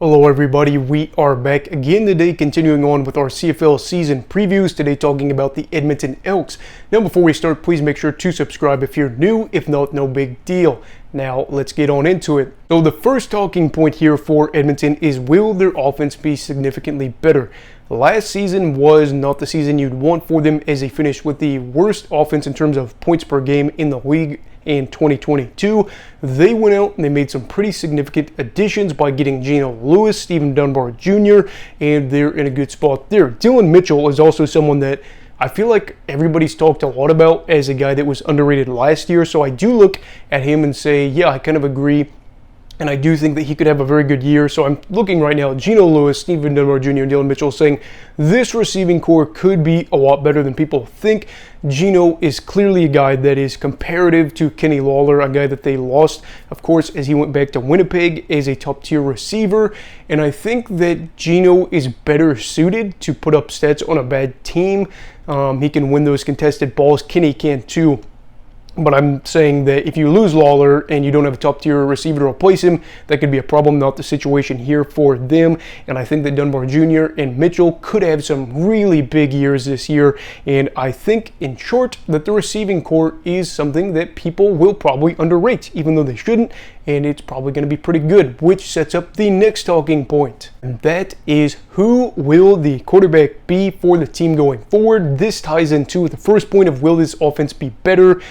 Hello everybody, we are back again today, continuing on with our CFL season previews. Today talking about the Edmonton Elks. Now before we start, please make sure to subscribe if you're new. If not, no big deal. Now let's get on into it. So the first talking point here for Edmonton is, will their offense be significantly better? Last season was not the season you'd want for them, as they finished with the worst offense in terms of points per game in the league in 2022. They went out and they made some pretty significant additions by getting Geno Lewis, Stephen Dunbar Jr., and they're in a good spot there. Dylan Mitchell is also someone that I feel like everybody's talked a lot about as a guy that was underrated last year, so I do look at him and say, yeah, I kind of agree. And I do think that he could have a very good year. So I'm looking right now at Geno Lewis, Stephen Dunbar Jr., and Dylan Mitchell, saying this receiving core could be a lot better than people think. Geno is clearly a guy that is comparative to Kenny Lawler, a guy that they lost, of course, as he went back to Winnipeg as a top-tier receiver. And I think that Geno is better suited to put up stats on a bad team. He can win those contested balls. Kenny can too. But I'm saying that if you lose Lawler and you don't have a top-tier receiver to replace him, that could be a problem, not the situation here for them. And I think that Dunbar Jr. and Mitchell could have some really big years this year. And I think, in short, that the receiving core is something that people will probably underrate, even though they shouldn't. And it's probably going to be pretty good, which sets up the next talking point. And that is, who will the quarterback be for the team going forward? This ties into the first point of, will this offense be better?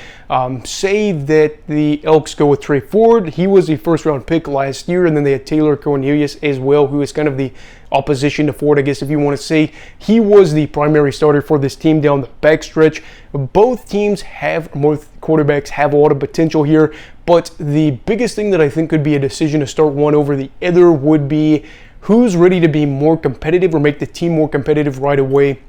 Say that the Elks go with Trey Ford. He was a first-round pick last year, and then they had Taylor Cornelius as well, who is kind of the opposition to Ford, I guess, if you want to say. He was the primary starter for this team down the backstretch. Both teams have, both quarterbacks have a lot of potential here, but the biggest thing that I think could be a decision to start one over the other would be who's ready to be more competitive or make the team more competitive right away.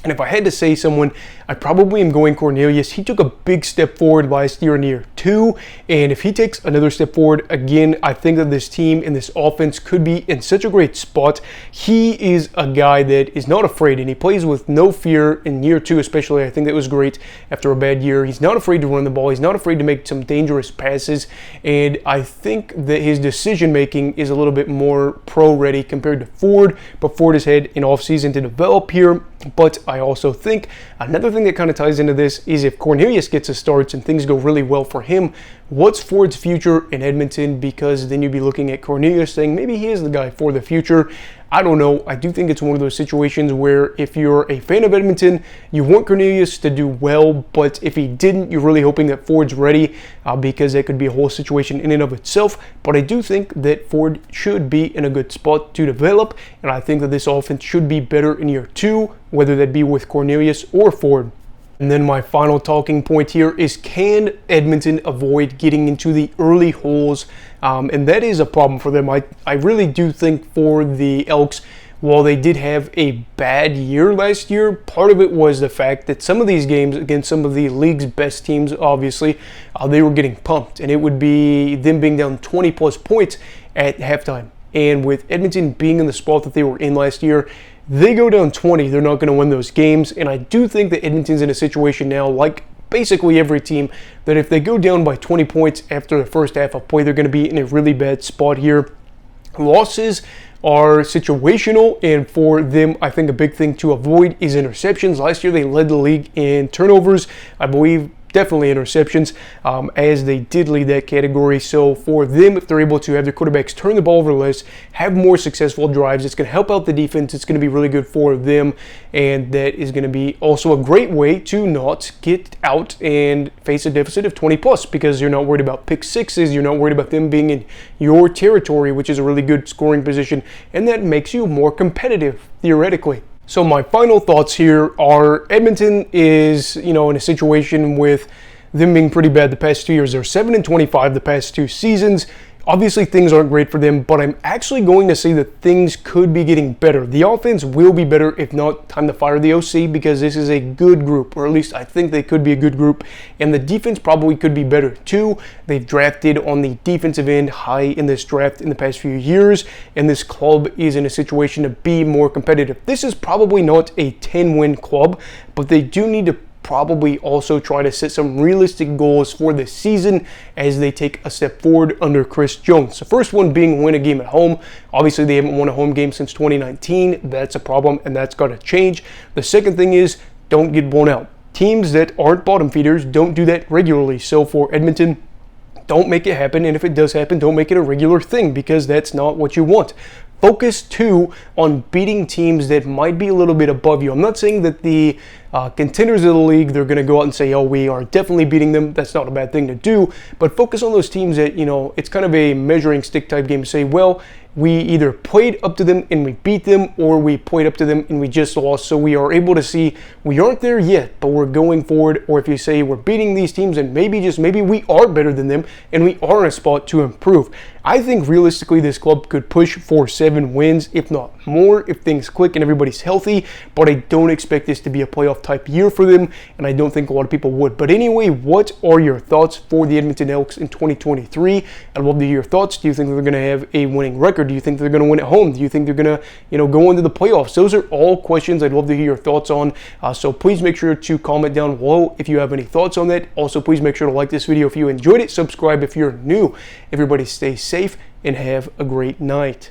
And if I had to say someone, I probably am going Cornelius. He took a big step forward last year in year 2, and if he takes another step forward again, I think that this team and this offense could be in such a great spot. He is a guy that is not afraid, and he plays with no fear in year 2 especially. I think that was great after a bad year. He's not afraid to run the ball. He's not afraid to make some dangerous passes, and I think that his decision-making is a little bit more pro-ready compared to Ford, but Ford has had an offseason to develop here. But I also think another thing that kind of ties into this is, if Cornelius gets his starts and things go really well for him, what's Ford's future in Edmonton? Because then you'd be looking at Cornelius saying maybe he is the guy for the future. I don't know. I do think it's one of those situations where if you're a fan of Edmonton, you want Cornelius to do well, but if he didn't, you're really hoping that Ford's ready, because that could be a whole situation in and of itself. But I do think that Ford should be in a good spot to develop, and I think that this offense should be better in year 2, whether that be with Cornelius or Ford. And then my final talking point here is, can Edmonton avoid getting into the early holes? And that is a problem for them. I really do think for the Elks, while they did have a bad year last year, part of it was the fact that some of these games against some of the league's best teams, obviously, they were getting pumped. And it would be them being down 20-plus points at halftime. And with Edmonton being in the spot that they were in last year, they go down 20, they're not going to win those games. And I do think that Edmonton's in a situation now, like basically every team, that if they go down by 20 points after the first half of play, they're going to be in a really bad spot here. Losses are situational, and for them, I think a big thing to avoid is interceptions. Last year, they led the league in turnovers, I believe. Definitely interceptions, as they did lead that category. So for them, if they're able to have their quarterbacks turn the ball over less, have more successful drives, it's going to help out the defense. It's going to be really good for them, and that is going to be also a great way to not get out and face a deficit of 20 plus, because you're not worried about pick sixes, you're not worried about them being in your territory, which is a really good scoring position, and that makes you more competitive theoretically. So my final thoughts here are, Edmonton is, in a situation with them being pretty bad the past 2 years. They're 7-25 the past 2 seasons. Obviously, things aren't great for them, but I'm actually going to say that things could be getting better. The offense will be better, if not time to fire the OC, because this is a good group, or at least I think they could be a good group, and the defense probably could be better too. They've drafted on the defensive end high in this draft in the past few years, and this club is in a situation to be more competitive. This is probably not a 10-win club, but they do need to probably also try to set some realistic goals for the season as they take a step forward under Chris Jones. The first one being win a game at home. Obviously, they haven't won a home game since 2019. That's a problem, and that's got to change. The second thing is don't get blown out. Teams that aren't bottom feeders don't do that regularly. So for Edmonton, don't make it happen, and if it does happen, don't make it a regular thing, because that's not what you want. Focus too on beating teams that might be a little bit above you. I'm not saying that the contenders of the league, they're going to go out and say, oh, we are definitely beating them. That's not a bad thing to do, but focus on those teams that, it's kind of a measuring stick type game to say, well, we either played up to them and we beat them, or we played up to them and we just lost. So we are able to see we aren't there yet, but we're going forward. Or if you say we're beating these teams and maybe we are better than them and we are in a spot to improve. I think realistically this club could push for 7 wins, if not more, if things click and everybody's healthy. But I don't expect this to be a playoff type year for them, and I don't think a lot of people would. But anyway, what are your thoughts for the Edmonton Elks in 2023? I'd love to hear your thoughts. Do you think they're going to have a winning record? Do you think they're going to win at home? Do you think they're going to, go into the playoffs? Those are all questions I'd love to hear your thoughts on. So please make sure to comment down below if you have any thoughts on that. Also, please make sure to like this video if you enjoyed it. Subscribe if you're new. Everybody stay safe and have a great night.